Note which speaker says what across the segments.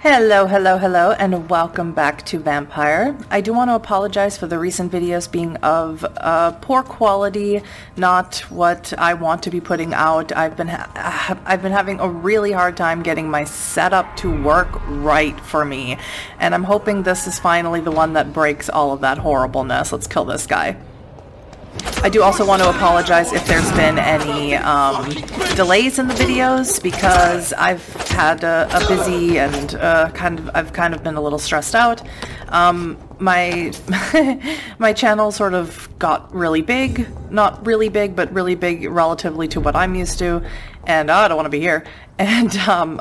Speaker 1: Hello, hello, hello, and welcome back to Vampyr. I do want to apologize for the recent videos being of poor quality, not what I want to be putting out. I've been having a really hard time getting my setup to work right for me, and I'm hoping this is finally the one that breaks all of that horribleness. Let's kill this guy. I do also want to apologize if there's been any delays in the videos because I've had a busy and I've kind of been a little stressed out. My my channel sort of got really big, not really big, but really big relatively to what I'm used to, and I don't want to be here. And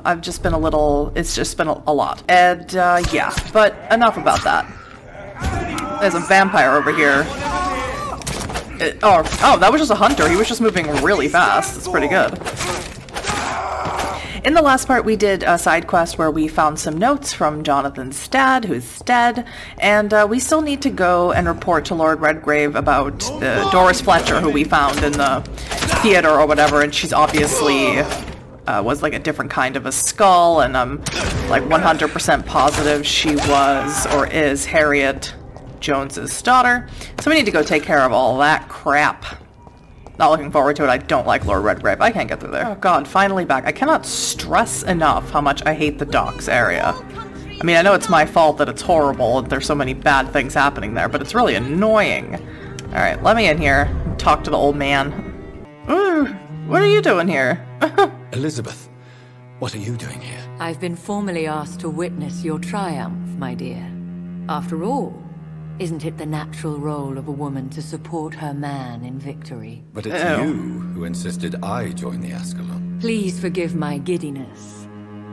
Speaker 1: I've just been a little, it's just been a lot. And yeah, but enough about that. There's a vampire over here. Oh, that was just a hunter. He was just moving really fast. It's pretty good. In the last part, we did a side quest where we found some notes from Jonathan's dad, who's dead, and we still need to go and report to Lord Redgrave about the Doris Fletcher, who we found in the theater or whatever, and she's obviously was like a different kind of a skull, and I'm like 100% positive she was or is Harriet Jones's daughter, so we need to go take care of all that crap. Not looking forward to it. I don't like Lord Redgrave. I can't get through there. Oh god, finally back. I cannot stress enough how much I hate the docks area. I mean, I know it's my fault that it's horrible and there's so many bad things happening there, but it's really annoying. Alright, let me in here and talk to the old man. Ooh, what are you doing here?
Speaker 2: Elizabeth, what are you doing here?
Speaker 3: I've been formally asked to witness your triumph, my dear. After all, isn't it the natural role of a woman to support her man in victory?
Speaker 2: But it's you who insisted I join the Ascalon.
Speaker 3: Please forgive my giddiness.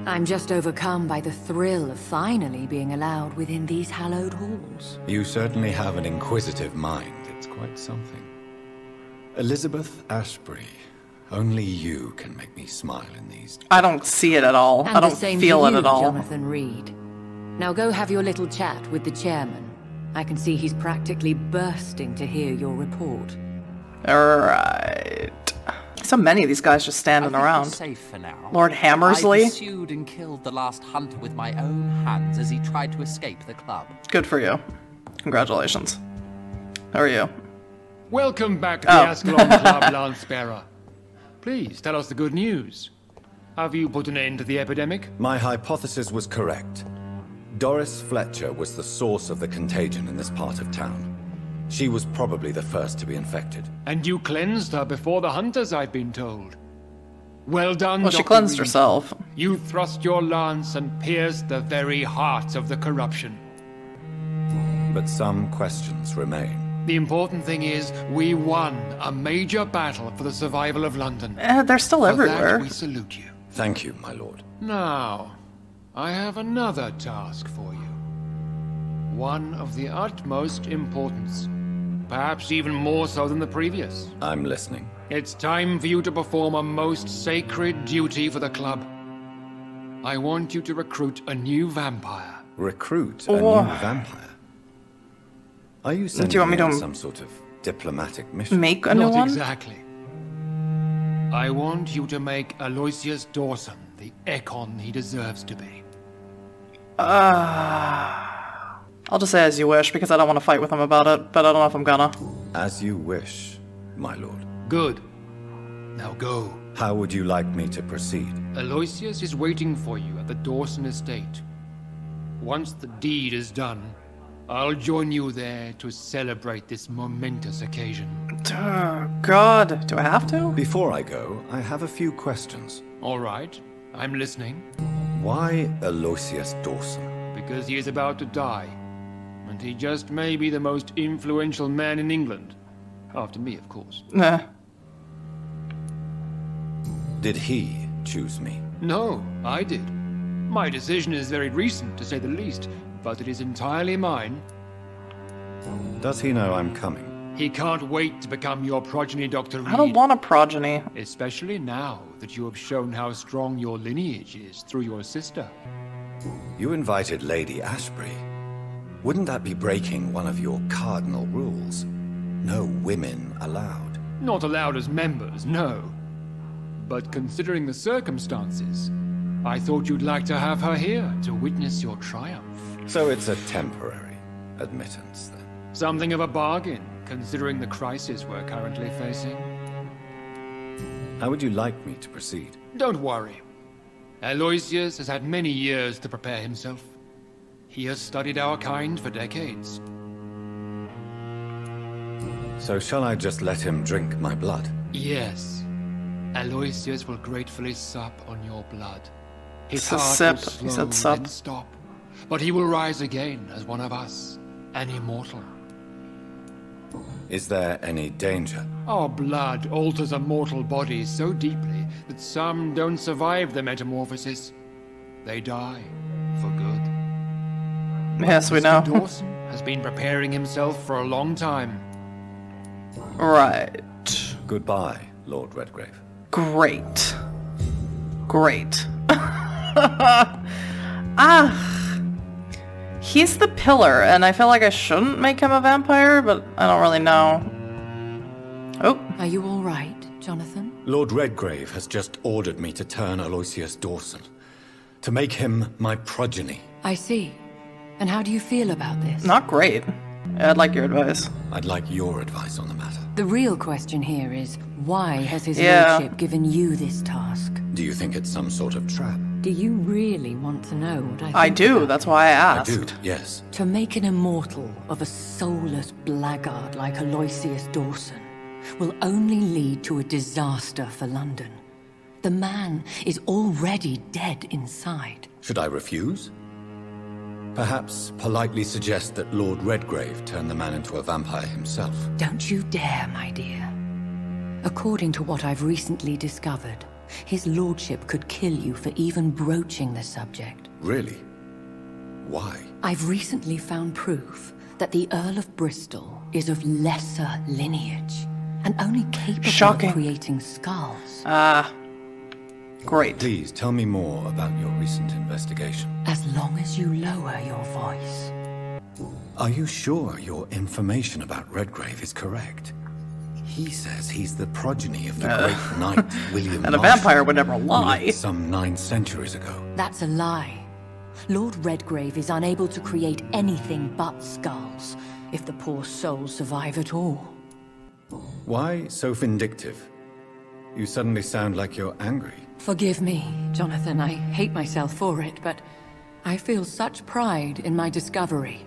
Speaker 3: I'm just overcome by the thrill of finally being allowed within these hallowed halls.
Speaker 2: You certainly have an inquisitive mind. It's quite something. Elizabeth Ashbury, only you can make me smile in these.
Speaker 1: I don't see it at all.
Speaker 3: And
Speaker 1: I don't feel it at all.
Speaker 3: Jonathan Reid. Now go have your little chat with the chairman. I can see he's practically bursting to hear your report.
Speaker 1: Alright. So many of these guys just standing around.
Speaker 4: Safe for now.
Speaker 1: Lord Hammersley?
Speaker 4: I pursued and killed the last hunter with my own hands as he tried to escape the club.
Speaker 1: Good for you. Congratulations. How are you?
Speaker 5: Welcome back to the Ascalon Club, Aspera. Please, tell us the good news. Have you put an end to the epidemic?
Speaker 2: My hypothesis was correct. Doris Fletcher was the source of the contagion in this part of town. She was probably the first to be infected.
Speaker 5: And you cleansed her before the hunters, I've been told. Well done,
Speaker 1: Well, she cleansed herself.
Speaker 5: You thrust your lance and pierced the very heart of the corruption.
Speaker 2: But some questions remain.
Speaker 5: The important thing is, we won a major battle for the survival of London.
Speaker 1: They're still everywhere.
Speaker 5: For that, we salute you.
Speaker 2: Thank you, my lord.
Speaker 5: Now, I have another task for you. One of the utmost importance. Perhaps even more so than the previous.
Speaker 2: I'm listening.
Speaker 5: It's time for you to perform a most sacred duty for the club. I want you to recruit a new vampire.
Speaker 2: Recruit a new vampire? Are you sending me on some sort of diplomatic mission?
Speaker 1: Make a new one?
Speaker 5: Not exactly. I want you to make Aloysius Dawson the Ekon he deserves to be.
Speaker 1: I'll just say as you wish, because I don't want to fight with him about it, but I don't know if I'm gonna.
Speaker 2: As you wish, my lord.
Speaker 5: Good. Now go.
Speaker 2: How would you like me to proceed?
Speaker 5: Aloysius is waiting for you at the Dawson estate. Once the deed is done, I'll join you there to celebrate this momentous occasion.
Speaker 1: Oh, God. Do I have to?
Speaker 2: Before I go, I have a few questions.
Speaker 5: All right. I'm listening.
Speaker 2: Why Aloysius Dawson?
Speaker 5: Because he is about to die. And he just may be the most influential man in England. After me, of course.
Speaker 1: Nah.
Speaker 2: Did he choose me?
Speaker 5: No, I did. My decision is very recent, to say the least, but it is entirely mine.
Speaker 2: Does he know I'm coming?
Speaker 5: He can't wait to become your progeny, Dr. Reid.
Speaker 1: I don't want a progeny.
Speaker 5: Especially now that you have shown how strong your lineage is through your sister.
Speaker 2: You invited Lady Ashbury. Wouldn't that be breaking one of your cardinal rules? No women allowed.
Speaker 5: Not allowed as members, no. But considering the circumstances, I thought you'd like to have her here to witness your triumph.
Speaker 2: So it's a temporary admittance, then?
Speaker 5: Something of a bargain, considering the crisis we're currently facing.
Speaker 2: How would you like me to proceed?
Speaker 5: Don't worry. Aloysius has had many years to prepare himself. He has studied our kind for decades.
Speaker 2: So shall I just let him drink my blood?
Speaker 5: Yes. Aloysius will gratefully sup on your blood. His
Speaker 1: It's a
Speaker 5: heart
Speaker 1: sip.
Speaker 5: will
Speaker 1: He
Speaker 5: slow
Speaker 1: said sup.
Speaker 5: and stop. But he will rise again as one of us, an immortal.
Speaker 2: Is there any danger?
Speaker 5: Our blood alters a mortal body so deeply that some don't survive the metamorphosis. They die for good.
Speaker 1: Yes, we
Speaker 5: Mr.
Speaker 1: know.
Speaker 5: Dawson has been preparing himself for a long time.
Speaker 1: Right.
Speaker 2: Goodbye, Lord Redgrave.
Speaker 1: Great. Great. He's the pillar, and I feel like I shouldn't make him a vampire, but I don't really know. Oh.
Speaker 3: Are you all right, Jonathan?
Speaker 2: Lord Redgrave has just ordered me to turn Aloysius Dawson, to make him my progeny.
Speaker 3: I see. And how do you feel about this?
Speaker 1: Not great. I'd like your advice.
Speaker 2: I'd like your advice on the matter.
Speaker 3: The real question here is, why has his
Speaker 1: Yeah.
Speaker 3: lordship given you this task?
Speaker 2: Do you think it's some sort of trap?
Speaker 3: Do you really want to know what I think?
Speaker 1: I do,
Speaker 3: about
Speaker 1: that's
Speaker 3: it?
Speaker 1: why I
Speaker 2: I
Speaker 1: asked.
Speaker 2: do, yes.
Speaker 3: To make an immortal of a soulless blackguard like Aloysius Dawson will only lead to a disaster for London. The man is already dead inside.
Speaker 2: Should I refuse? Perhaps politely suggest that Lord Redgrave turn the man into a vampire himself.
Speaker 3: Don't you dare, my dear. According to what I've recently discovered, his lordship could kill you for even broaching the subject.
Speaker 2: Really? Why?
Speaker 3: I've recently found proof that the Earl of Bristol is of lesser lineage and only capable
Speaker 1: Shocking.
Speaker 3: of creating skals.
Speaker 1: Great.
Speaker 2: Please tell me more about your recent investigation.
Speaker 3: As long as you lower your voice.
Speaker 2: Are you sure your information about Redgrave is correct? He says he's the progeny of the great knight William
Speaker 1: And a
Speaker 2: Marshall,
Speaker 1: vampire would never
Speaker 2: who
Speaker 1: lie.
Speaker 2: lived some 9 centuries ago.
Speaker 3: That's a lie. Lord Redgrave is unable to create anything but skulls, if the poor souls survive at all.
Speaker 2: Why so vindictive? You suddenly sound like you're angry.
Speaker 3: Forgive me, Jonathan. I hate myself for it, but I feel such pride in my discovery.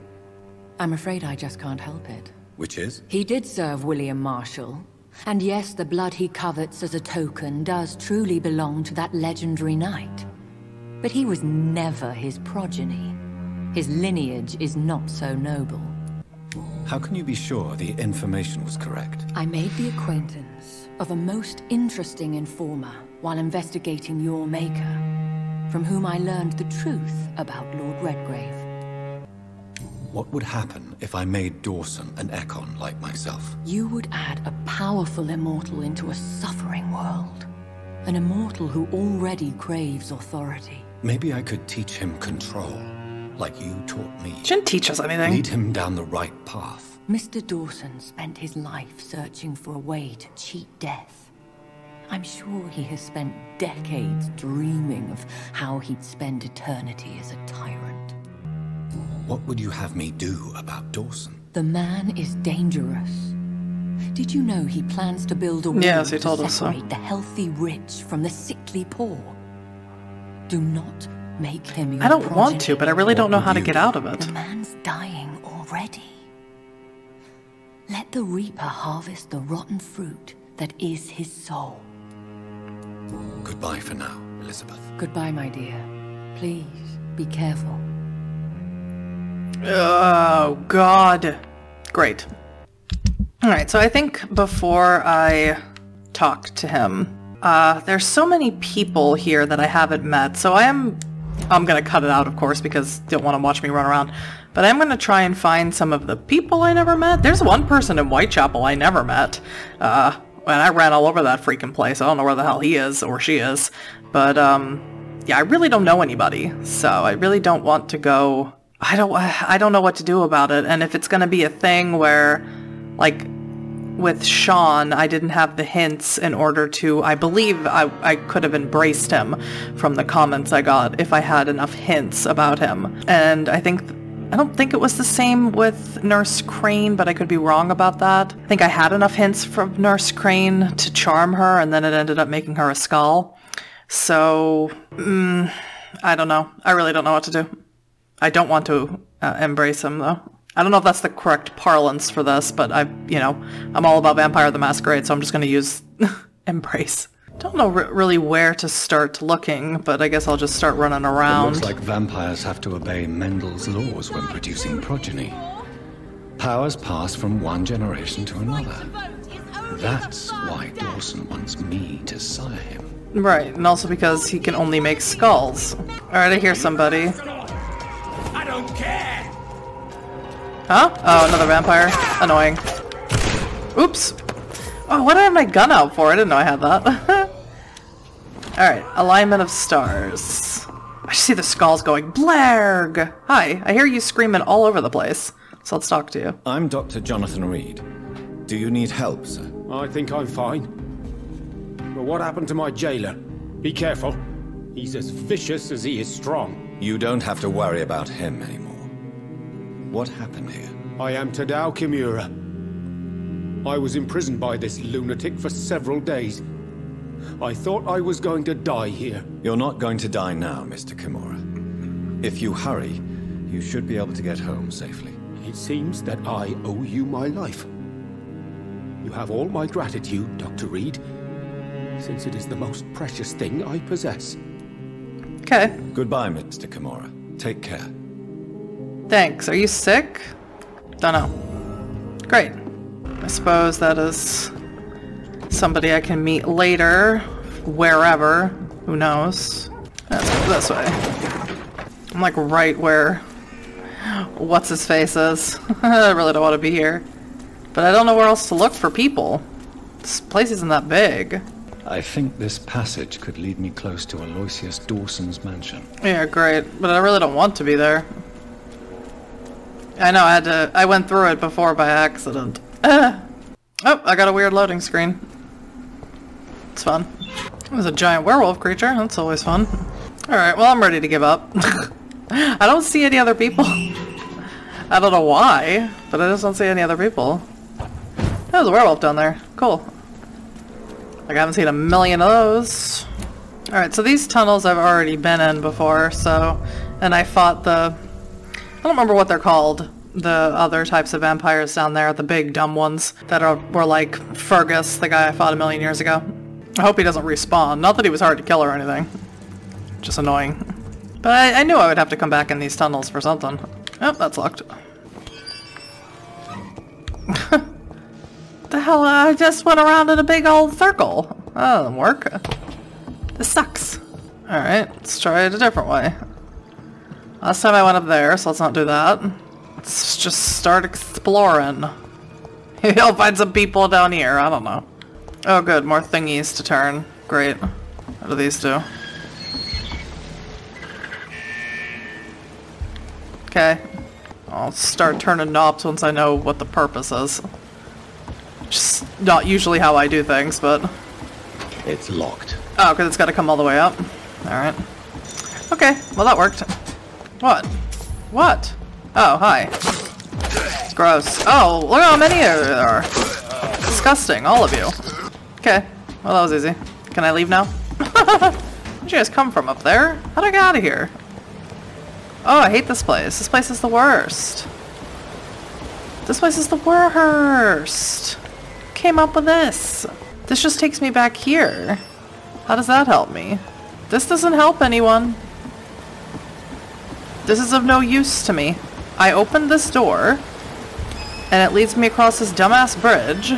Speaker 3: I'm afraid I just can't help it.
Speaker 2: Which is?
Speaker 3: He did serve William Marshall, and yes, the blood he covets as a token does truly belong to that legendary knight. But he was never his progeny. His lineage is not so noble.
Speaker 2: How can you be sure the information was correct?
Speaker 3: I made the acquaintance of a most interesting informer while investigating your maker, from whom I learned the truth about Lord Redgrave.
Speaker 2: What would happen if I made Dawson an Ekon like myself?
Speaker 3: You would add a powerful immortal into a suffering world. An immortal who already craves authority.
Speaker 2: Maybe I could teach him control, like you taught me.
Speaker 1: Shouldn't teach us anything.
Speaker 2: Lead him down the right path.
Speaker 3: Mr. Dawson spent his life searching for a way to cheat death. I'm sure he has spent decades dreaming of how he'd spend eternity as a tyrant.
Speaker 2: What would you have me do about Dawson?
Speaker 3: The man is dangerous. Did you know he plans to build a wall
Speaker 1: Yes, he
Speaker 3: to
Speaker 1: told us so.
Speaker 3: separate the healthy rich from the sickly poor? Do not make him your
Speaker 1: I don't want to,
Speaker 3: progeny.
Speaker 1: but I really don't know
Speaker 2: What
Speaker 1: how to
Speaker 2: would
Speaker 1: get
Speaker 2: you
Speaker 1: out of it.
Speaker 3: The man's dying already. Let the reaper harvest the rotten fruit that is his soul.
Speaker 2: Goodbye for now, Elizabeth.
Speaker 3: Goodbye, my dear. Please, be careful.
Speaker 1: Oh, God. Great. Alright, so I think before I talk to him, there's so many people here that I haven't met, so I'm gonna cut it out, of course, because you don't want to watch me run around. But I'm gonna try and find some of the people I never met. There's one person in Whitechapel I never met. And I ran all over that freaking place. I don't know where the hell he is, or she is. But, yeah, I really don't know anybody. So I really don't want to go... I don't know what to do about it. And if it's gonna be a thing where, like, with Sean, I didn't have the hints in order to, I believe I could have embraced him from the comments I got if I had enough hints about him. And I don't think it was the same with Nurse Crane, but I could be wrong about that. I think I had enough hints from Nurse Crane to charm her, and then it ended up making her a skull. So, I don't know. I really don't know what to do. I don't want to embrace him, though. I don't know if that's the correct parlance for this, but I'm all about Vampire the Masquerade, so I'm just going to use embrace. Don't know really where to start looking, but I guess I'll just start running around.
Speaker 2: It looks like vampires have to obey Mendel's laws when producing progeny. Powers pass from one generation to another. That's why Dawson wants me to sire him.
Speaker 1: Right, and also because he can only make skulls. Alright, I hear somebody.
Speaker 6: I don't care!
Speaker 1: Huh? Oh, another vampire. Annoying. Oops. Oh, what did I have my gun out for? I didn't know I had that. Alright, alignment of stars. I see the skulls going, Blarg! Hi, I hear you screaming all over the place. So let's talk to you.
Speaker 2: I'm Dr. Jonathan Reid. Do you need help, sir?
Speaker 6: I think I'm fine. But what happened to my jailer? Be careful. He's as vicious as he is strong.
Speaker 2: You don't have to worry about him anymore. What happened here?
Speaker 6: I am Tadao Kimura. I was imprisoned by this lunatic for several days. I thought I was going to die here.
Speaker 2: You're not going to die now, Mr. Kimura. If you hurry, you should be able to get home safely.
Speaker 6: It seems that I owe you my life. You have all my gratitude, Dr. Reid, since it is the most precious thing I possess.
Speaker 1: Okay.
Speaker 2: Goodbye, Mr. Okamura. Take care.
Speaker 1: Thanks. Are you sick? Don't know. Great. I suppose that is somebody I can meet later, wherever. Who knows? Let's go this way. I'm like right where what's his face is. I really don't want to be here. But I don't know where else to look for people. This place isn't that big.
Speaker 2: I think this passage could lead me close to Aloysius Dawson's mansion.
Speaker 1: Yeah, great. But I really don't want to be there. I know, I went through it before by accident. Oh, I got a weird loading screen. It's fun. There's a giant werewolf creature. That's always fun. Alright, well, I'm ready to give up. I don't see any other people. I don't know why, but I just don't see any other people. There's a werewolf down there. Cool. Like, I haven't seen a million of those. Alright, so these tunnels I've already been in before, so... And I fought the... I don't remember what they're called. The other types of vampires down there, the big dumb ones that were like Fergus, the guy I fought a million years ago. I hope he doesn't respawn. Not that he was hard to kill or anything. Just annoying. But I knew I would have to come back in these tunnels for something. Oh, that's locked. The hell, I just went around in a big old circle. That doesn't work. This sucks. Alright, let's try it a different way. Last time I went up there, so let's not do that. Let's just start exploring. Maybe I'll find some people down here, I don't know. Oh good, more thingies to turn. Great. What do these do? Okay. I'll start turning knobs once I know what the purpose is. Just not usually how I do things, but...
Speaker 2: It's locked.
Speaker 1: Oh, because it's got to come all the way up. Alright. Okay, well that worked. What? What? Oh, hi. Gross. Oh, look how many there are. Disgusting, all of you. Okay, well that was easy. Can I leave now? Where'd you guys come from up there? How'd I get out of here? Oh, I hate this place. This place is the worst. This place is the worst. Who came up with this? This just takes me back here. How does that help me? This doesn't help anyone. This is of no use to me. I opened this door, and it leads me across this dumbass bridge,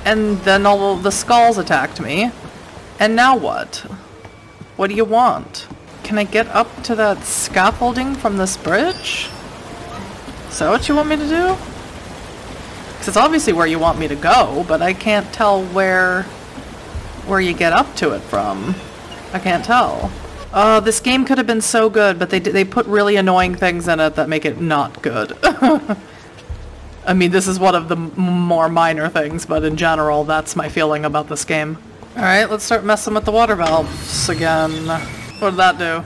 Speaker 1: and then all the skulls attacked me. And now what? What do you want? Can I get up to that scaffolding from this bridge? Is that what you want me to do? Because it's obviously where you want me to go, but I can't tell where you get up to it from. I can't tell. Oh, this game could have been so good, but they put really annoying things in it that make it not good. I mean, this is one of the more minor things, but in general, that's my feeling about this game. Alright, let's start messing with the water valves again. What did that do?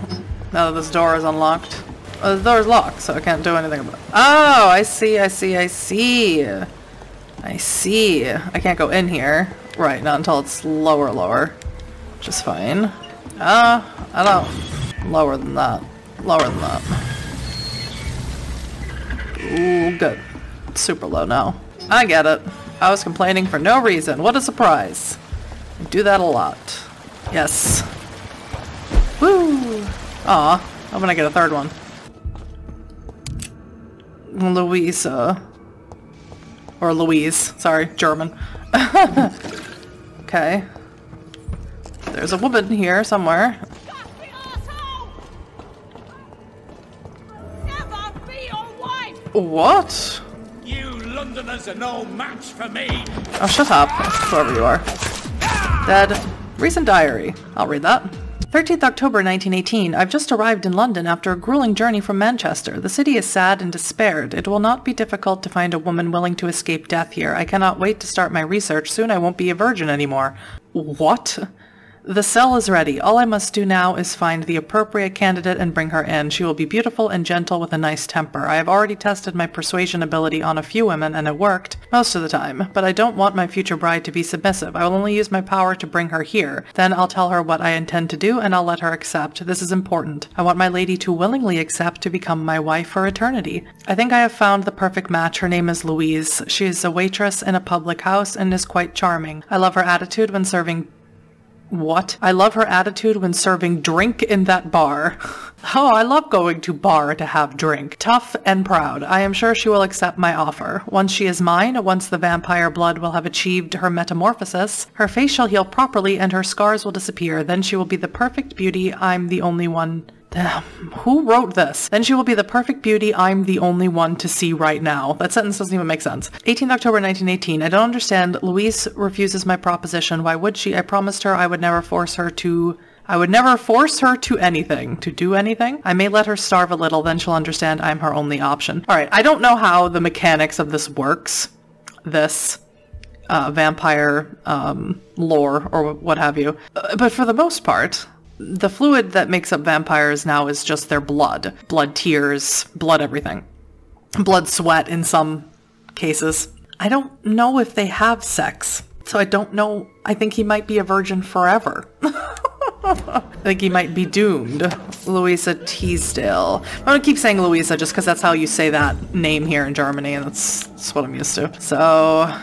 Speaker 1: Now that this door is unlocked. Oh, the door is locked, so I can't do anything about it. Oh, I see. I can't go in here. Right, not until it's lower. Which is fine. I don't. Lower than that. Ooh, good. Super low now. I get it. I was complaining for no reason. What a surprise. I do that a lot. Yes. Woo! Aw, I'm gonna get a third one. Louise, or Louise, sorry, German. Okay. There's a woman here somewhere. What?
Speaker 7: You Londoners are no match for me.
Speaker 1: Oh, shut up, whoever you are. Dead. Recent diary. I'll read that. 13th October 1918. I've just arrived in London after a grueling journey from Manchester. The city is sad and despaired. It will not be difficult to find a woman willing to escape death here. I cannot wait to start my research. Soon I won't be a virgin anymore. What? The cell is ready. All I must do now is find the appropriate candidate and bring her in. She will be beautiful and gentle with a nice temper. I have already tested my persuasion ability on a few women and it worked, most of the time. But I don't want my future bride to be submissive. I will only use my power to bring her here. Then I'll tell her what I intend to do and I'll let her accept. This is important. I want my lady to willingly accept to become my wife for eternity. I think I have found the perfect match. Her name is Louise. She is a waitress in a public house and is quite charming. I love her attitude when serving I love her attitude when serving drink in that bar. Oh, I love going to bar to have drink. Tough and proud. I am sure she will accept my offer. Once she is mine, once the vampire blood will have achieved her metamorphosis, her face shall heal properly and her scars will disappear. Then she will be the perfect beauty. I'm the only one. Damn, who wrote this? Then she will be the perfect beauty I'm the only one to see right now. That sentence doesn't even make sense. 18th October 1918. I don't understand. Louise refuses my proposition. Why would she? I promised her I would never force her to anything. To do anything? I may let her starve a little, then she'll understand I'm her only option. Alright, I don't know how the mechanics of this works. This vampire lore or what have you. But for the most part, the fluid that makes up vampires now is just their blood. Blood tears, blood everything. Blood sweat in some cases. I don't know if they have sex, so I don't know. I think he might be a virgin forever. I think he might be doomed. Louisa Teasdale. I'm gonna keep saying Louisa just because that's how you say that name here in Germany, and that's what I'm used to. So,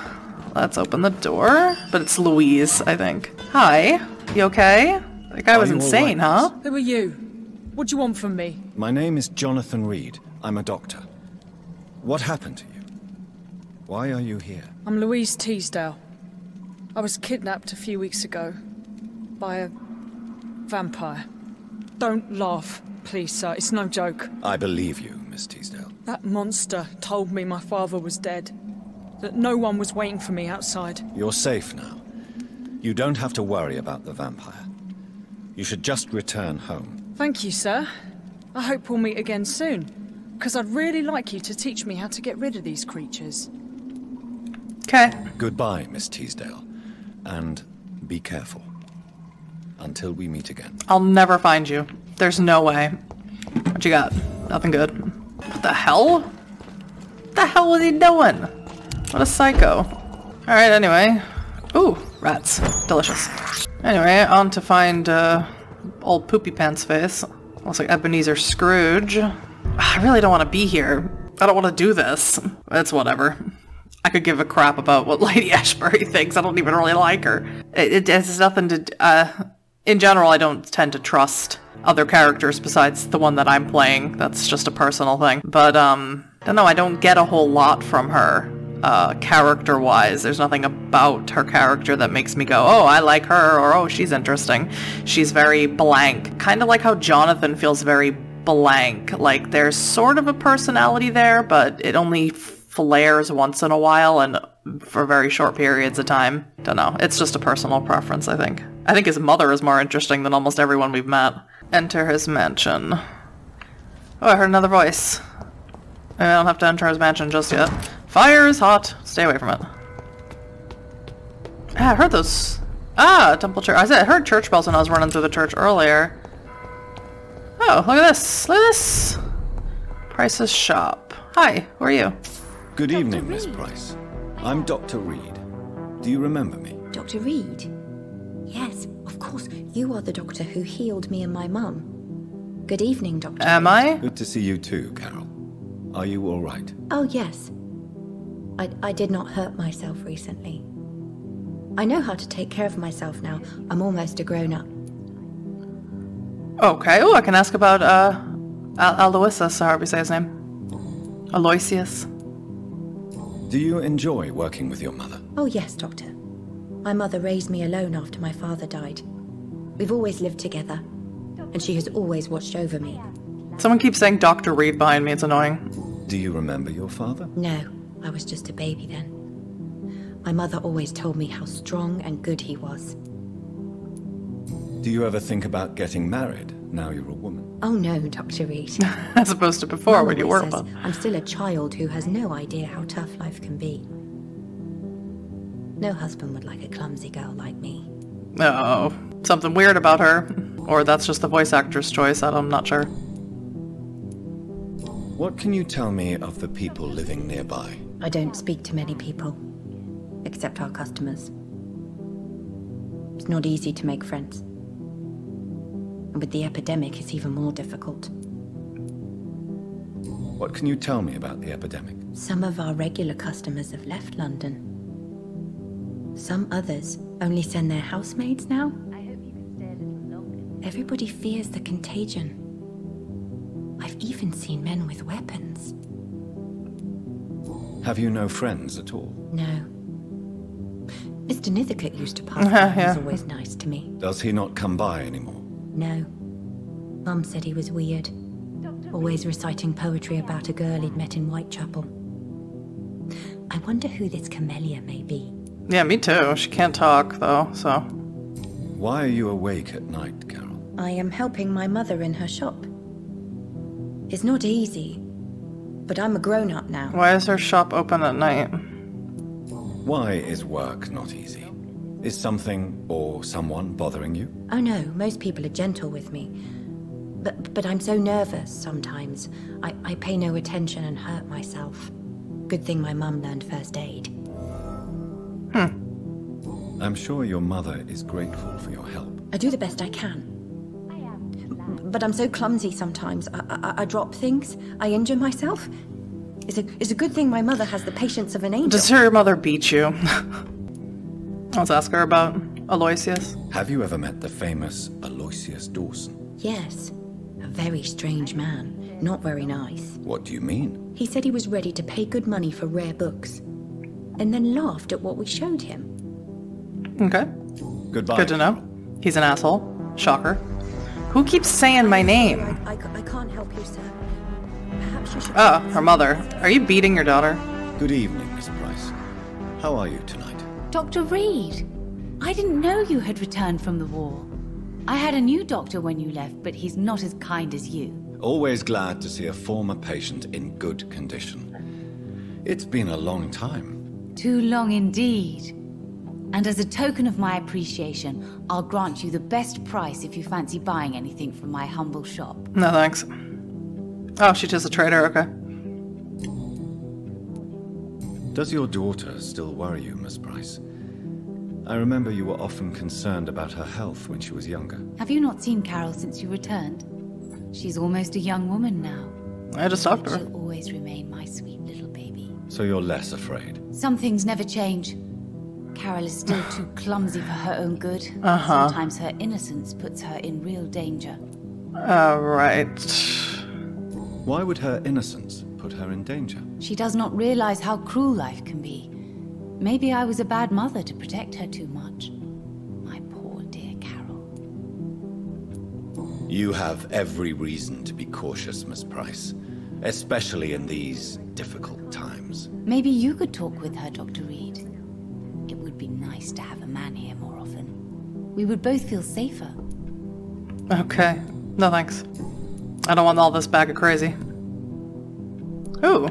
Speaker 1: let's open the door. But it's Louise, I think. Hi, you okay? That guy was insane, huh?
Speaker 8: Who are you? What do you want from me?
Speaker 2: My name is Jonathan Reid. I'm a doctor. What happened to you? Why are you here?
Speaker 8: I'm Louise Teasdale. I was kidnapped a few weeks ago by a vampire. Don't laugh, please, sir. It's no joke.
Speaker 2: I believe you, Miss Teasdale.
Speaker 8: That monster told me my father was dead. That no one was waiting for me outside.
Speaker 2: You're safe now. You don't have to worry about the vampire. You should just return home.
Speaker 8: Thank you, sir. I hope we'll meet again soon, because I'd really like you to teach me how to get rid of these creatures.
Speaker 1: Okay.
Speaker 2: Goodbye, Miss Teasdale. And be careful. Until we meet again.
Speaker 1: I'll never find you. There's no way. What you got? Nothing good. What the hell? What the hell was he doing? What a psycho. Alright, anyway. Ooh, rats. Delicious. Anyway, on to find old Poopy Pants face. Looks like Ebenezer Scrooge. I really don't want to be here. I don't want to do this. It's whatever. I could give a crap about what Lady Ashbury thinks. I don't even really like her. It has nothing to... in general, I don't tend to trust other characters besides the one that I'm playing. That's just a personal thing. But, I don't know, I don't get a whole lot from her. Character-wise, there's nothing about her character that makes me go, oh, I like her, or oh, she's interesting. She's very blank. Kind of like how Jonathan feels very blank. Like, there's sort of a personality there, but it only flares once in a while and for very short periods of time. Don't know. It's just a personal preference, I think. I think his mother is more interesting than almost everyone we've met. Enter his mansion. Oh, I heard another voice. I don't have to enter his mansion just yet. Fire is hot. Stay away from it. Ah, I heard those. Ah, temple church. I heard church bells when I was running through the church earlier. Oh, look at this. Look at this. Price's shop. Hi, who are you?
Speaker 2: Good evening, Miss Price. I'm Dr. Reid. Do you remember me?
Speaker 9: Dr. Reid? Yes, of course. You are the doctor who healed me and my mum. Good evening, Dr.
Speaker 1: Am I?
Speaker 2: Good to see you too, Carol. Are you all right?
Speaker 9: Oh, yes. I did not hurt myself recently. I know how to take care of myself now. I'm almost a grown-up.
Speaker 1: Okay. Oh, I can ask about, Aloysius, however you say his name. Aloysius.
Speaker 2: Do you enjoy working with your mother?
Speaker 9: Oh, yes, Doctor. My mother raised me alone after my father died. We've always lived together, and she has always watched over me.
Speaker 1: Someone keeps saying Dr. Reid behind me. It's annoying.
Speaker 2: Do you remember your father?
Speaker 9: No, I was just a baby then. My mother always told me how strong and good he was.
Speaker 2: Do you ever think about getting married now you're a woman?
Speaker 9: Oh no, Dr. Reid.
Speaker 1: As opposed to before
Speaker 9: Mum
Speaker 1: when you
Speaker 9: always
Speaker 1: were
Speaker 9: says
Speaker 1: one.
Speaker 9: I'm still a child who has no idea how tough life can be. No husband would like a clumsy girl like me.
Speaker 1: Oh, something weird about her. Or that's just the voice actor's choice. I'm not sure.
Speaker 2: What can you tell me of the people living nearby?
Speaker 9: I don't speak to many people, except our customers. It's not easy to make friends. And with the epidemic, it's even more difficult.
Speaker 2: What can you tell me about the epidemic?
Speaker 9: Some of our regular customers have left London. Some others only send their housemaids now. Everybody fears the contagion. I've even seen men with weapons.
Speaker 2: Have you no friends at all?
Speaker 9: No. Mr. Nithercote used to pass by. He was always nice to me.
Speaker 2: Does he not come by anymore?
Speaker 9: No. Mum said he was weird. Always reciting poetry about a girl he'd met in Whitechapel. I wonder who this camellia may be.
Speaker 1: Yeah, me too. She can't talk, though, so...
Speaker 2: Why are you awake at night, Carol?
Speaker 9: I am helping my mother in her shop. It's not easy, but I'm a grown-up now.
Speaker 1: Why is her shop open at night?
Speaker 2: Why is work not easy? Is something or someone bothering you?
Speaker 9: Oh no, most people are gentle with me. But I'm so nervous sometimes. I pay no attention and hurt myself. Good thing my mum learned first aid.
Speaker 2: I'm sure your mother is grateful for your help.
Speaker 9: I do the best I can. But I'm so clumsy sometimes. I drop things. I injure myself. It's a good thing my mother has the patience of an angel.
Speaker 1: Does your mother beat you? Let's ask her about Aloysius.
Speaker 2: Have you ever met the famous Aloysius Dawson?
Speaker 9: Yes. A very strange man. Not very nice.
Speaker 2: What do you mean?
Speaker 9: He said he was ready to pay good money for rare books. And then laughed at what we showed him.
Speaker 1: Okay.
Speaker 2: Goodbye.
Speaker 1: Good to know. He's an asshole. Shocker. Who keeps saying my name?
Speaker 9: I can't help you, sir. Perhaps you should...
Speaker 1: Oh, her mother. Are you beating your daughter?
Speaker 2: Good evening, Miss Price. How are you tonight?
Speaker 10: Dr. Reid, I didn't know you had returned from the war. I had a new doctor when you left, but he's not as kind as you.
Speaker 2: Always glad to see a former patient in good condition. It's been a long time.
Speaker 10: Too long indeed. And as a token of my appreciation, I'll grant you the best price if you fancy buying anything from my humble shop.
Speaker 1: No, thanks. Oh, she's just a trader, okay.
Speaker 2: Does your daughter still worry you, Miss Price? I remember you were often concerned about her health when she was younger.
Speaker 10: Have you not seen Carol since you returned? She's almost a young woman now.
Speaker 1: I just talked to her.
Speaker 10: She'll always remain my sweet little baby.
Speaker 2: So you're less afraid?
Speaker 10: Some things never change. Carol is still too clumsy for her own good. Sometimes her innocence puts her in real danger.
Speaker 1: Right.
Speaker 2: Why would her innocence put her in danger?
Speaker 10: She does not realize how cruel life can be. Maybe I was a bad mother to protect her too much. My poor dear Carol.
Speaker 2: You have every reason to be cautious, Miss Price. Especially in these difficult times.
Speaker 10: Maybe you could talk with her, Dr. Reid. It would be nice to have a man here more often. We would both feel safer.
Speaker 1: Okay. No thanks. I don't want all this bag of crazy. Ooh.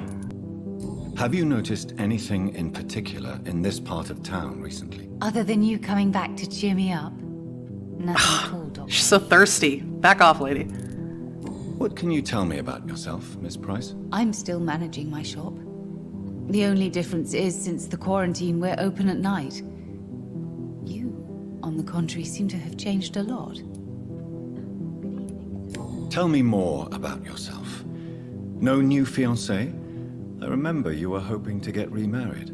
Speaker 2: Have you noticed anything in particular in this part of town recently?
Speaker 10: Other than you coming back to cheer me up? Nothing at all, Doctor.
Speaker 1: She's so thirsty. Back off, lady.
Speaker 2: What can you tell me about yourself, Miss Price?
Speaker 10: I'm still managing my shop. The only difference is, since the quarantine, we're open at night. You, on the contrary, seem to have changed a lot.
Speaker 2: Tell me more about yourself. No new fiancé? I remember you were hoping to get remarried.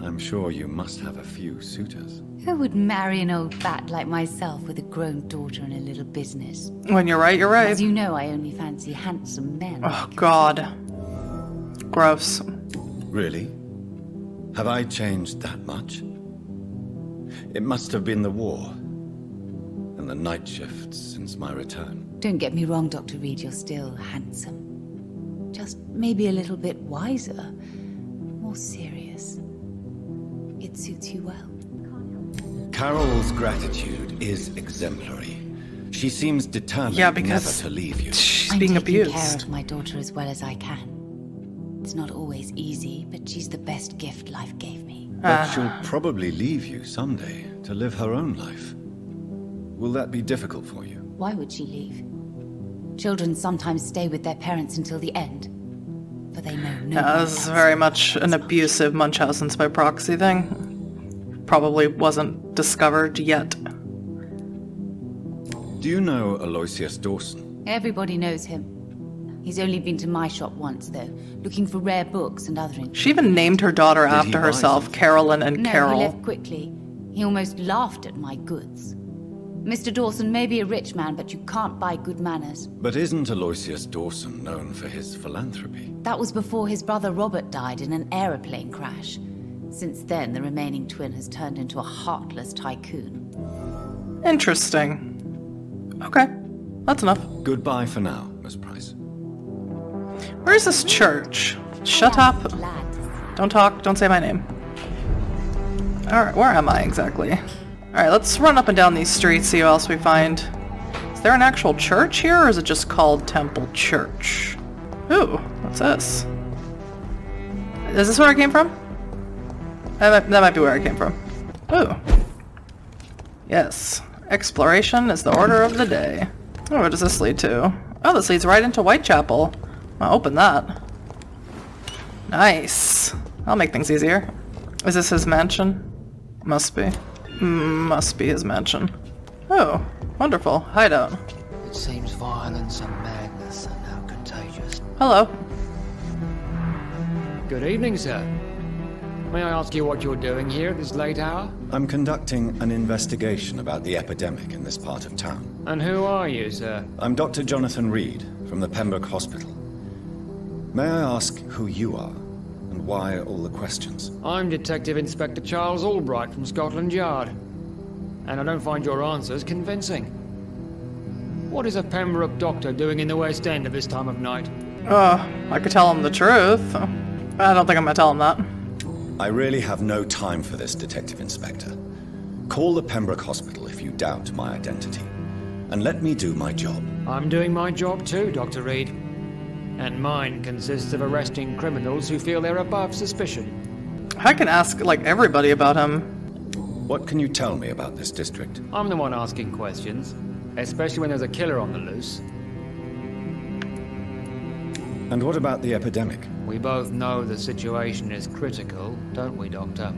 Speaker 2: I'm sure you must have a few suitors.
Speaker 10: Who would marry an old bat like myself with a grown daughter and a little business?
Speaker 1: When you're right, you're right.
Speaker 10: As you know, I only fancy handsome men.
Speaker 1: Oh, God. Gross.
Speaker 2: Really? Have I changed that much? It must have been the war and the night shifts since my return.
Speaker 10: Don't get me wrong, Dr. Reid, you're still handsome. Just maybe a little bit wiser, more serious. It suits you well.
Speaker 2: Carol's gratitude is exemplary. She seems determined never to leave you.
Speaker 1: She's being abused.
Speaker 10: I'm taking care of my daughter as well as I can. It's not always easy, but she's the best gift life gave me.
Speaker 2: But she'll probably leave you someday to live her own life. Will that be difficult for you?
Speaker 10: Why would she leave? Children sometimes stay with their parents until the end, for they know no one
Speaker 1: this is very much an abusive Munchausen's by proxy thing. Probably wasn't discovered yet.
Speaker 2: Do you know Aloysius Dawson?
Speaker 10: Everybody knows him. He's only been to my shop once, though, looking for rare books and other interests.
Speaker 1: She even named her daughter after herself, Carolyn and Carol.
Speaker 10: No, he left quickly. He almost laughed at my goods. Mr. Dawson may be a rich man, but you can't buy good manners.
Speaker 2: But isn't Aloysius Dawson known for his philanthropy?
Speaker 10: That was before his brother Robert died in an aeroplane crash. Since then, the remaining twin has turned into a heartless tycoon.
Speaker 1: Interesting. Okay, that's enough.
Speaker 2: Goodbye for now, Miss Price.
Speaker 1: Where is this church? Shut up. Don't talk, don't say my name. Alright, where am I exactly? Alright, let's run up and down these streets, see what else we find. Is there an actual church here, or is it just called Temple Church? Ooh, what's this? Is this where I came from? That might be where I came from. Ooh. Yes. Exploration is the order of the day. Oh, where does this lead to? Oh, this leads right into Whitechapel. I'll open that. Nice. That'll make things easier. Is this his mansion? Must be. Must be his mansion. Oh, wonderful. Hideout.
Speaker 11: It seems violence and madness are now contagious.
Speaker 1: Hello.
Speaker 5: Good evening, sir. May I ask you what you're doing here at this late hour?
Speaker 2: I'm conducting an investigation about the epidemic in this part of town.
Speaker 5: And who are you, sir?
Speaker 2: I'm Dr. Jonathan Reid from the Pembroke Hospital. May I ask who you are, and why all the questions?
Speaker 5: I'm Detective Inspector Charles Albright from Scotland Yard. And I don't find your answers convincing. What is a Pembroke doctor doing in the West End at this time of night?
Speaker 1: I could tell him the truth. I don't think I'm gonna tell him that.
Speaker 2: I really have no time for this, Detective Inspector. Call the Pembroke Hospital if you doubt my identity, and let me do my job.
Speaker 5: I'm doing my job too, Dr. Reid. And mine consists of arresting criminals who feel they're above suspicion.
Speaker 1: I can ask, like, everybody about him.
Speaker 2: What can you tell me about this district?
Speaker 5: I'm the one asking questions, especially when there's a killer on the loose.
Speaker 2: And what about the epidemic?
Speaker 5: We both know the situation is critical, don't we, Doctor?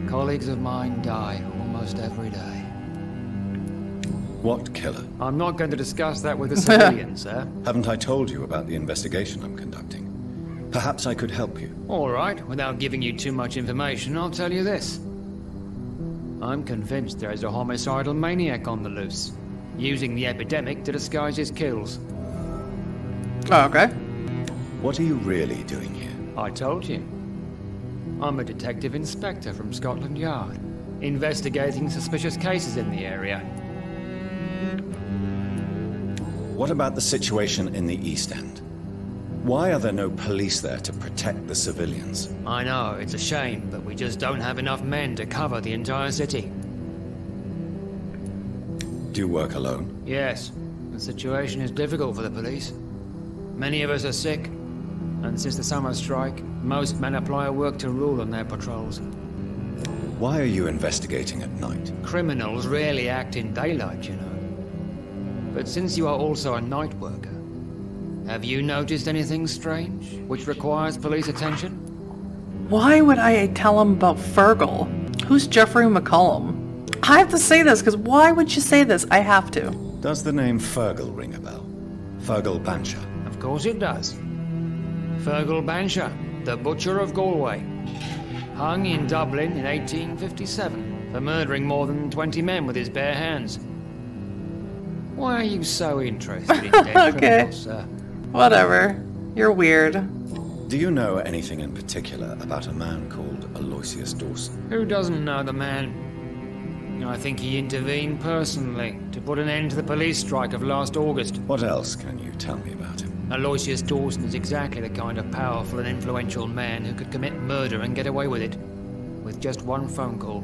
Speaker 5: Colleagues of mine die almost every day.
Speaker 2: What killer?
Speaker 5: I'm not going to discuss that with the civilians, sir.
Speaker 2: Haven't I told you about the investigation I'm conducting? Perhaps I could help you.
Speaker 5: All right, without giving you too much information, I'll tell you this. I'm convinced there is a homicidal maniac on the loose, using the epidemic to disguise his kills.
Speaker 1: Oh, okay.
Speaker 2: What are you really doing here?
Speaker 5: I told you. I'm a detective inspector from Scotland Yard, investigating suspicious cases in the area.
Speaker 2: What about the situation in the East End? Why are there no police there to protect the civilians?
Speaker 5: I know, it's a shame, but we just don't have enough men to cover the entire city.
Speaker 2: Do you work alone?
Speaker 5: Yes. The situation is difficult for the police. Many of us are sick, And since the summer strike, most men apply a work to rule on their patrols.
Speaker 2: Why are you investigating at night?
Speaker 5: Criminals rarely act in daylight, you know. But since you are also a night worker, have you noticed anything strange, which requires police attention?
Speaker 1: Why would I tell him about Fergal? Who's Jeffrey McCollum? I have to say this, because why would you say this? I have to.
Speaker 2: Does the name Fergal ring a bell? Fergal Bansha.
Speaker 5: Of course it does. Fergal Bansha, the Butcher of Galway. Hung in Dublin in 1857 for murdering more than 20 men with his bare hands. Why are you so interested in dead criminals, sir?
Speaker 1: Whatever. You're weird.
Speaker 2: Do you know anything in particular about a man called Aloysius Dawson?
Speaker 5: Who doesn't know the man? I think he intervened personally to put an end to the police strike of last August.
Speaker 2: What else can you tell me about him?
Speaker 5: Aloysius Dawson is exactly the kind of powerful and influential man who could commit murder and get away with it, with just one phone call.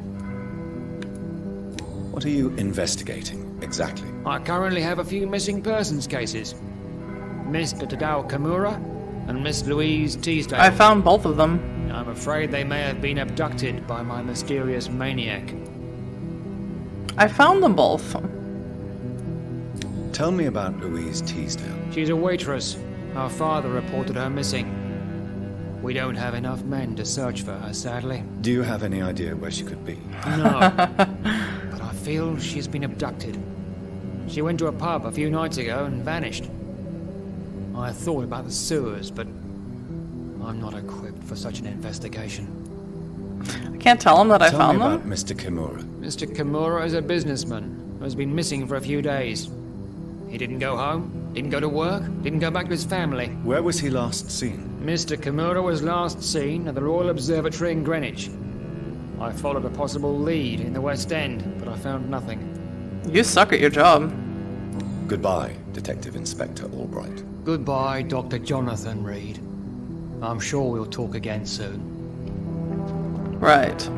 Speaker 2: What are you investigating, exactly?
Speaker 5: I currently have a few missing persons cases. Mr. Okamura and Miss Louise Teasdale.
Speaker 1: I found both of them.
Speaker 5: I'm afraid they may have been abducted by my mysterious maniac.
Speaker 1: I found them both.
Speaker 2: Tell me about Louise Teasdale.
Speaker 5: She's a waitress. Our father reported her missing. We don't have enough men to search for her, sadly.
Speaker 2: Do you have any idea where she could be?
Speaker 5: No. But I feel she's been abducted. She went to a pub a few nights ago and vanished. I thought about the sewers, but I'm not equipped for such an investigation.
Speaker 1: I can't tell him that I found them.
Speaker 2: Tell me about Mr. Kimura.
Speaker 5: Mr. Kimura is a businessman who has been missing for a few days. He didn't go home, didn't go to work, didn't go back to his family.
Speaker 2: Where was he last seen?
Speaker 5: Mr. Kimura was last seen at the Royal Observatory in Greenwich. I followed a possible lead in the West End, but I found nothing.
Speaker 1: You suck at your job.
Speaker 2: Goodbye, Detective Inspector Albright.
Speaker 5: Goodbye, Dr. Jonathan Reid. I'm sure we'll talk again soon.
Speaker 1: Right.